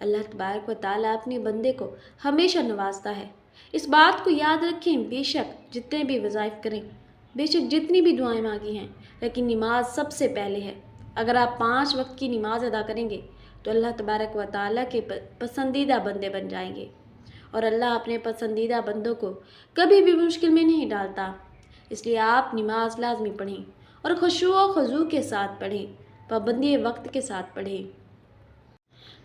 اللہ تبارک و تعالیٰ اپنے بندے کو ہمیشہ نوازتا ہے۔ اس بات کو یاد رکھیں، بے شک جتنے بھی وظائف کریں، بے شک جتنی بھی دعائیں مانگی ہیں، لیکن نماز سب سے پہلے ہے۔ اگر آپ 5 وقت کی نماز ادا کریں گے تو اللہ تبارک و تعالیٰ کے پسندیدہ بندے بن جائیں گے، اور اللہ اپنے پسندیدہ بندوں کو کبھی بھی مشکل میں نہیں ڈالتا۔ اس لیے آپ نماز لازمی پڑھیں اور خشوع و خضوع کے ساتھ پڑھیں، پابندی وقت کے ساتھ پڑھیں،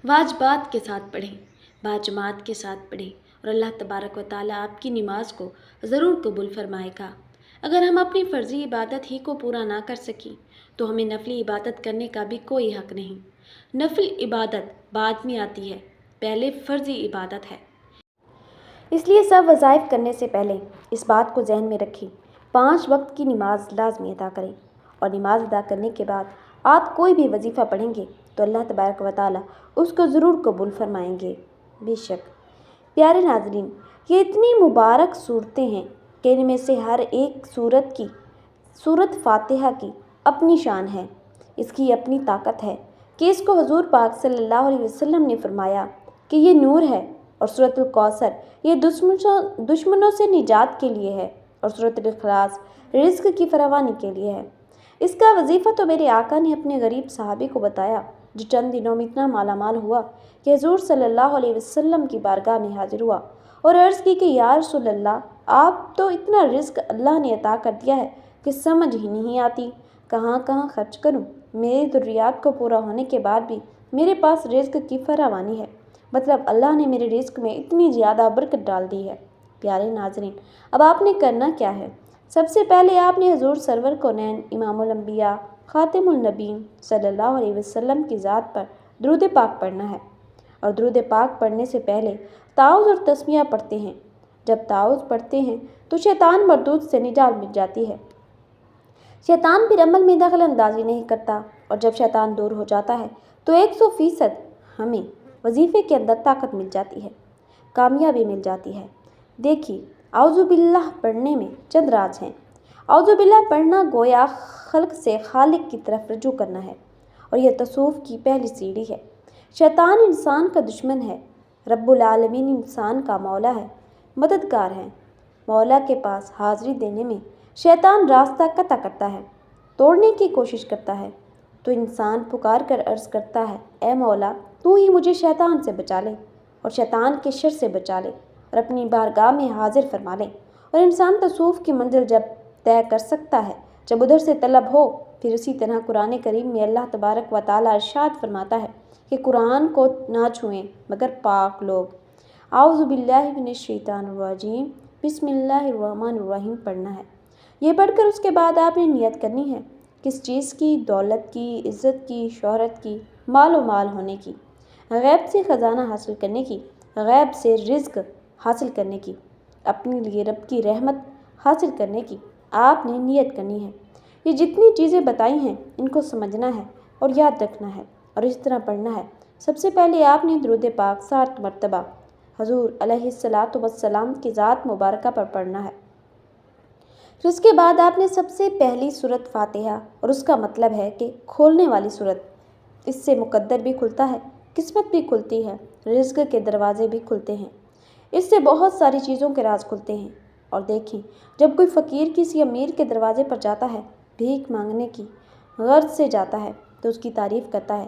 واجبات کے ساتھ پڑھیں، باجماعت کے ساتھ پڑھیں، اور اللہ تبارک و تعالیٰ آپ کی نماز کو ضرور قبول فرمائے گا۔ اگر ہم اپنی فرضی عبادت ہی کو پورا نہ کر سکیں تو ہمیں نفلی عبادت کرنے کا بھی کوئی حق نہیں۔ نفل عبادت بعد میں آتی ہے، پہلے فرضی عبادت ہے۔ اس لیے سب وظائف کرنے سے پہلے اس بات کو ذہن میں رکھیں، 5 وقت کی نماز لازمی ادا کریں، اور نماز ادا کرنے کے بعد آپ کوئی بھی وظیفہ پڑھیں گے تو اللہ تبارک و تعالیٰ اس کو ضرور قبول فرمائیں گے۔ بے شک پیارے ناظرین، یہ اتنی مبارک صورتیں ہیں کہ ان میں سے ہر ایک سورت فاتحہ کی اپنی شان ہے، اس کی اپنی طاقت ہے کہ اس کو حضور پاک صلی اللہ علیہ وسلم نے فرمایا کہ یہ نور ہے، اور سورۃ الکوثر یہ دشمنوں سے نجات کے لیے ہے، اور سورۃ الاخلاص رزق کی فراوانی کے لیے ہے۔ اس کا وظیفہ تو میرے آقا نے اپنے غریب صحابی کو بتایا، جو چند دنوں میں اتنا مالا مال ہوا کہ حضور صلی اللہ علیہ وسلم کی بارگاہ میں حاضر ہوا اور عرض کی کہ یا رسول اللہ، آپ تو اتنا رزق اللہ نے عطا کر دیا ہے کہ سمجھ ہی نہیں آتی کہاں کہاں خرچ کروں۔ میری ضروریات کو پورا ہونے کے بعد بھی میرے پاس رزق کی فراوانی ہے، مطلب اللہ نے میرے رزق میں اتنی زیادہ برکت ڈال دی ہے۔ پیارے ناظرین، اب آپ نے کرنا کیا ہے؟ سب سے پہلے آپ نے حضور سرور کونین امام الانبیاء خاتم النبیین صلی اللہ علیہ وسلم کی ذات پر درود پاک پڑھنا ہے، اور درود پاک پڑھنے سے پہلے تعوذ اور تسمیہ پڑھتے ہیں۔ جب تعوذ پڑھتے ہیں تو شیطان مردود سے نجات مل جاتی ہے، شیطان پھر عمل میں دخل اندازی نہیں کرتا، اور جب شیطان دور ہو جاتا ہے تو 100% ہمیں وظیفے کے اندر طاقت مل جاتی ہے، کامیابی مل جاتی ہے۔ دیکھیے، اعوذ باللہ پڑھنے میں چند راز ہیں۔ اعوذ باللہ پڑھنا گویا خلق سے خالق کی طرف رجوع کرنا ہے، اور یہ تصوف کی پہلی سیڑھی ہے۔ شیطان انسان کا دشمن ہے، رب العالمین انسان کا مولا ہے، مددگار ہے۔ مولا کے پاس حاضری دینے میں شیطان راستہ قطع کرتا ہے، توڑنے کی کوشش کرتا ہے، تو انسان پکار کر عرض کرتا ہے، اے مولا، تو ہی مجھے شیطان سے بچا لے، اور شیطان کے شر سے بچا لے، اور اپنی بارگاہ میں حاضر فرما لے۔ اور انسان تصوف کی منزل جب طے کر سکتا ہے جب ادھر سے طلب ہو، پھر اسی طرح قرآن کریم میں اللہ تبارک و تعالیٰ ارشاد فرماتا ہے کہ قرآن کو نہ چھوئیں مگر پاک لوگ۔ اعوذ باللہ من الشیطان الرجیم، بسم اللہ الرحمن الرحیم پڑھنا ہے۔ یہ پڑھ کر اس کے بعد آپ نے نیت کرنی ہے، کس چیز کی؟ دولت کی، عزت کی، شہرت کی، مال و مال ہونے کی، غیب سے خزانہ حاصل کرنے کی، غیب سے رزق حاصل کرنے کی، اپنے لیے رب کی رحمت حاصل کرنے کی آپ نے نیت کرنی ہے۔ یہ جتنی چیزیں بتائی ہیں ان کو سمجھنا ہے اور یاد رکھنا ہے، اور اس طرح پڑھنا ہے۔ سب سے پہلے آپ نے درود پاک 7 مرتبہ حضور علیہ الصلاۃ والسلام کی ذات مبارکہ پر پڑھنا ہے۔ پھر اس کے بعد آپ نے سب سے پہلی سورت فاتحہ، اور اس کا مطلب ہے کہ کھولنے والی سورت، اس سے مقدر بھی کھلتا ہے، قسمت بھی کھلتی ہے، رزق کے دروازے بھی کھلتے ہیں، اس سے بہت ساری چیزوں کے راز کھلتے ہیں۔ اور دیکھیں، جب کوئی فقیر کسی امیر کے دروازے پر جاتا ہے، بھیک مانگنے کی غرض سے جاتا ہے تو اس کی تعریف کرتا ہے،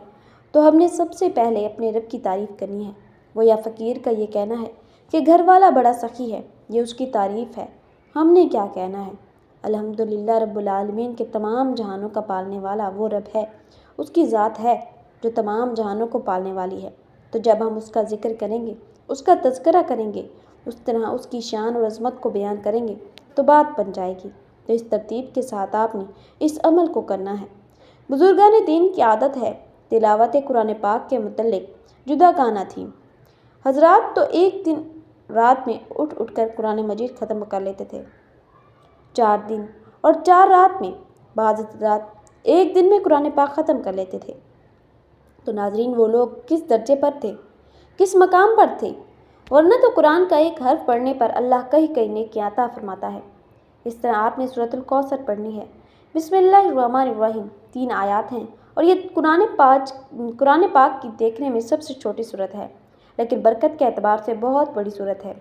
تو ہم نے سب سے پہلے اپنے رب کی تعریف کرنی ہے۔ وہ یا فقیر کا یہ کہنا ہے کہ گھر والا بڑا سخی ہے، یہ اس کی تعریف ہے۔ ہم نے کیا کہنا ہے؟ الحمدللہ رب العالمین کے تمام جہانوں کا پالنے والا وہ رب ہے، اس کی ذات ہے جو تمام جہانوں کو پالنے والی ہے۔ تو جب ہم اس کا ذکر کریں گے، اس کا تذکرہ کریں گے، اس طرح اس کی شان اور عظمت کو بیان کریں گے تو بات بن جائے گی۔ تو اس ترتیب کے ساتھ آپ نے اس عمل کو کرنا ہے۔ بزرگان دین کی عادت ہے تلاوت قرآن پاک کے متعلق جدا گانا تھی۔ حضرات تو ایک دن رات میں اٹھ کر قرآن مجید ختم کر لیتے تھے، 4 دن اور 4 رات میں بعض حضرات ایک دن میں قرآن پاک ختم کر لیتے تھے۔ تو ناظرین، وہ لوگ کس درجے پر تھے، کس مقام پر تھے؟ ورنہ تو قرآن کا ایک حرف پڑھنے پر اللہ کئی نیکیاں عطا فرماتا ہے۔ اس طرح آپ نے سورۃ الکوثر پڑھنی ہے۔ بسم اللہ الرحمن الرحیم 3 آیات ہیں، اور یہ قرآن پاک کی دیکھنے میں سب سے چھوٹی صورت ہے، لیکن برکت کے اعتبار سے بہت بڑی صورت ہے،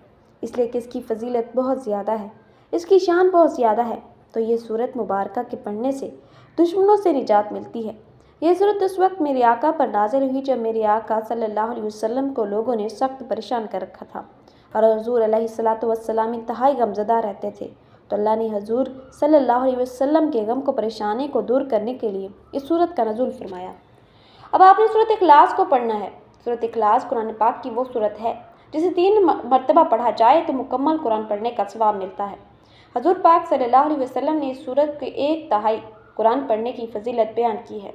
اس لیے کہ اس کی فضیلت بہت زیادہ ہے، اس کی شان بہت زیادہ ہے۔ تو یہ صورت مبارکہ کے پڑھنے سے دشمنوں سے نجات ملتی ہے۔ یہ صورت اس وقت میرے آقا پر نازل ہوئی جب میرے آقا صلی اللہ علیہ وسلم کو لوگوں نے سخت پریشان کر رکھا تھا اور حضور علیہ الصلاۃ والسلام انتہائی غمزدہ رہتے تھے، تو اللہ نے حضور صلی اللہ علیہ وسلم کے غم کو پریشانی کو دور کرنے کے لیے اس صورت کا نزول فرمایا۔ اب آپ نے صورت اخلاص کو پڑھنا ہے۔ صورت اخلاص قرآن پاک کی وہ صورت ہے جسے 3 مرتبہ پڑھا جائے تو مکمل قرآن پڑھنے کا ثواب ملتا ہے۔ حضور پاک صلی اللہ علیہ وسلم نے اس صورت کے 1/3 قرآن پڑھنے کی فضیلت بیان کی ہے۔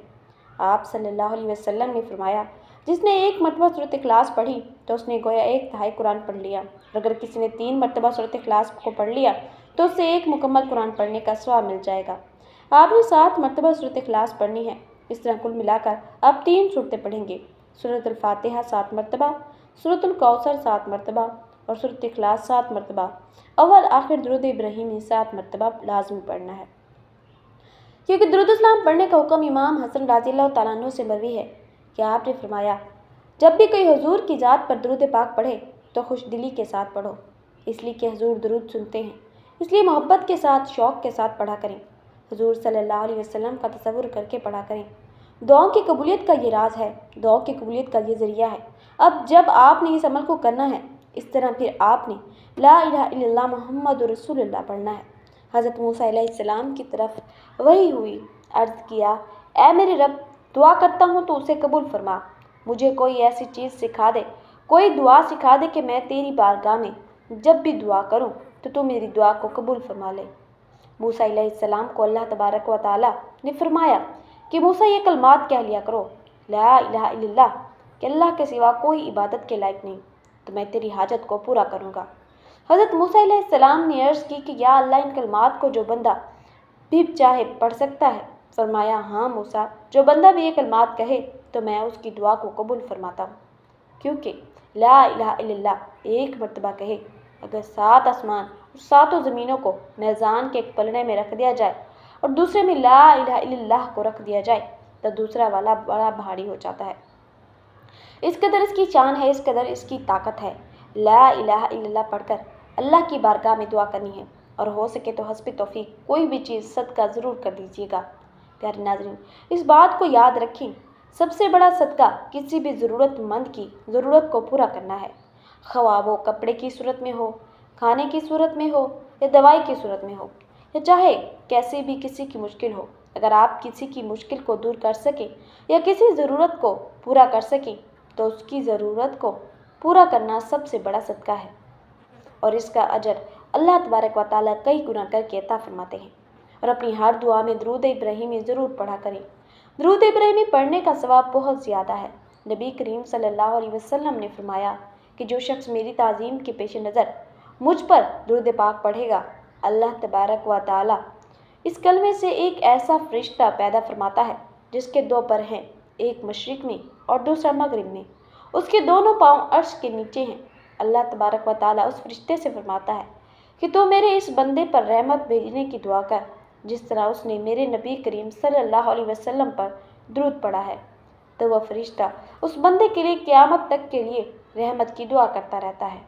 آپ صلی اللہ علیہ وسلم نے فرمایا، جس نے 1 مرتبہ صورت اخلاص پڑھی تو اس نے گویا 1/3 قرآن پڑھ لیا، اور اگر کسی نے 3 مرتبہ صورت اخلاص کو پڑھ لیا تو اسے 1 مکمل قرآن پڑھنے کا ثواب مل جائے گا۔ آپ نے 7 مرتبہ صورت اخلاص پڑھنی ہے۔ اس طرح کل ملا کر آپ 3 صورتیں پڑھیں گے۔ سورۃ الفاتحہ 7 مرتبہ، سورۃ الکوثر 7 مرتبہ اور سورۃ اخلاص 7 مرتبہ۔ اول آخر درود ابراہیمی 7 مرتبہ لازمی پڑھنا ہے، کیونکہ درود السلام پڑھنے کا حکم امام حسن رضی اللہ تعالیٰ عنہ سے مروی ہے کہ آپ نے فرمایا، جب بھی کوئی حضور کی ذات پر درود پاک پڑھے تو خوش دلی کے ساتھ پڑھو، اس لیے کہ حضور درود سنتے ہیں، اس لیے محبت کے ساتھ شوق کے ساتھ پڑھا کریں، حضور صلی اللہ علیہ وسلم کا تصور کر کے پڑھا کریں۔ دعاؤں کی قبولیت کا یہ راز ہے، دعاؤں کی قبولیت کا یہ ذریعہ ہے۔ اب جب آپ نے اس عمل کو کرنا ہے، اس طرح پھر آپ نے لا الہ الا اللہ محمد رسول اللہ پڑھنا ہے۔ حضرت موسیٰ علیہ السلام کی طرف وحی ہوئی، عرض کیا، اے میرے رب، دعا کرتا ہوں تو اسے قبول فرما، مجھے کوئی ایسی چیز سکھا دے، کوئی دعا سکھا دے کہ میں تیری بارگاہ میں جب بھی دعا کروں تو میری دعا کو قبول فرما لے۔ موسیٰ علیہ السلام کو اللہ تبارک و تعالیٰ نے فرمایا کہ موسیٰ یہ کلمات کہہ لیا کرو، لا الہ الا اللہ، کہ اللہ کے سوا کوئی عبادت کے لائق نہیں، تو میں تیری حاجت کو پورا کروں گا۔ حضرت موسیٰ علیہ السلام نے عرض کی کہ یا اللہ، ان کلمات کو جو بندہ بھی چاہے پڑھ سکتا ہے؟ فرمایا، ہاں موسیٰ، جو بندہ بھی یہ کلمات کہے تو میں اس کی دعا کو قبول فرماتا ہوں، کیونکہ لا الہ الا اللہ 1 مرتبہ کہے، اگر 7 آسمان اور 7 زمینوں کو میزان کے ایک پلڑے میں رکھ دیا جائے اور دوسرے میں لا الہ الا اللہ کو رکھ دیا جائے تو دوسرا والا بڑا بھاری ہو جاتا ہے۔ اس قدر اس کی شان ہے، اس قدر اس کی طاقت ہے۔ لا الہ الا اللہ پڑھ کر اللہ کی بارگاہ میں دعا کرنی ہے، اور ہو سکے تو حسب توفیق کوئی بھی چیز صدقہ ضرور کر دیجیے گا۔ پیارے ناظرین، اس بات کو یاد رکھیں، سب سے بڑا صدقہ کسی بھی ضرورت مند کی ضرورت کو پورا کرنا ہے، خواہ وہ کپڑے کی صورت میں ہو، کھانے کی صورت میں ہو یا دوائی کی صورت میں ہو، یا چاہے کیسے بھی کسی کی مشکل ہو۔ اگر آپ کسی کی مشکل کو دور کر سکیں یا کسی ضرورت کو پورا کر سکیں تو اس کی ضرورت کو پورا کرنا سب سے بڑا صدقہ ہے، اور اس کا اجر اللہ تبارک و تعالیٰ کئی گنا کر کے عطا فرماتے ہیں۔ اور اپنی ہر دعا میں درود ابراہیمی ضرور پڑھا کریں۔ درود ابراہیمی پڑھنے کا ثواب بہت زیادہ ہے۔ نبی کریم صلی اللہ علیہ وسلم نے فرمایا کہ جو شخص میری تعظیم کے پیش نظر مجھ پر درود پاک پڑھے گا، اللہ تبارک و تعالیٰ اس کلمے سے ایک ایسا فرشتہ پیدا فرماتا ہے جس کے 2 پر ہیں، ایک مشرق میں اور دوسرا مغرب میں، اس کے دونوں پاؤں عرش کے نیچے ہیں۔ اللہ تبارک و تعالیٰ اس فرشتے سے فرماتا ہے کہ تو میرے اس بندے پر رحمت بھیجنے کی دعا کر جس طرح اس نے میرے نبی کریم صلی اللہ علیہ وسلم پر درود پڑھا ہے، تو وہ فرشتہ اس بندے کے لیے قیامت تک کے لیے رحمت کی دعا کرتا رہتا ہے۔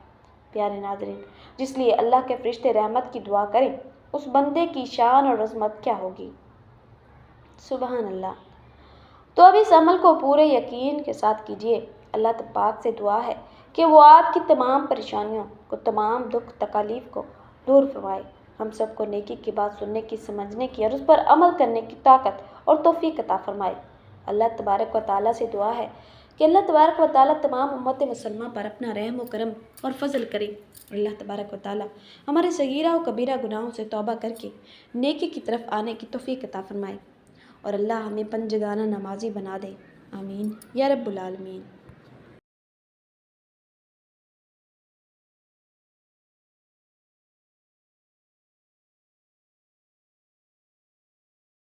پیارے ناظرین، جس لیے اللہ کے فرشتے رحمت کی دعا کریں، اس بندے کی شان اور عظمت کیا ہوگی۔ سبحان اللہ۔ تو اب اس عمل کو پورے یقین کے ساتھ کیجیے۔ اللہ پاک سے دعا ہے کہ وہ آپ کی تمام پریشانیوں کو، تمام دکھ تکالیف کو دور فرمائے۔ ہم سب کو نیکی کی بات سننے کی، سمجھنے کی اور اس پر عمل کرنے کی طاقت اور توفیق عطا فرمائے۔ اللہ تبارک و تعالیٰ سے دعا ہے کہ اللہ تبارک و تعالیٰ تمام امت مسلمہ پر اپنا رحم و کرم اور فضل کرے، اور اللہ تبارک و تعالیٰ ہمارے صغیرہ و کبیرہ گناہوں سے توبہ کر کے نیکی کی طرف آنے کی توفیق عطا فرمائے، اور اللہ ہمیں پنجگانہ نمازی بنا دے۔ آمین یا رب العالمین۔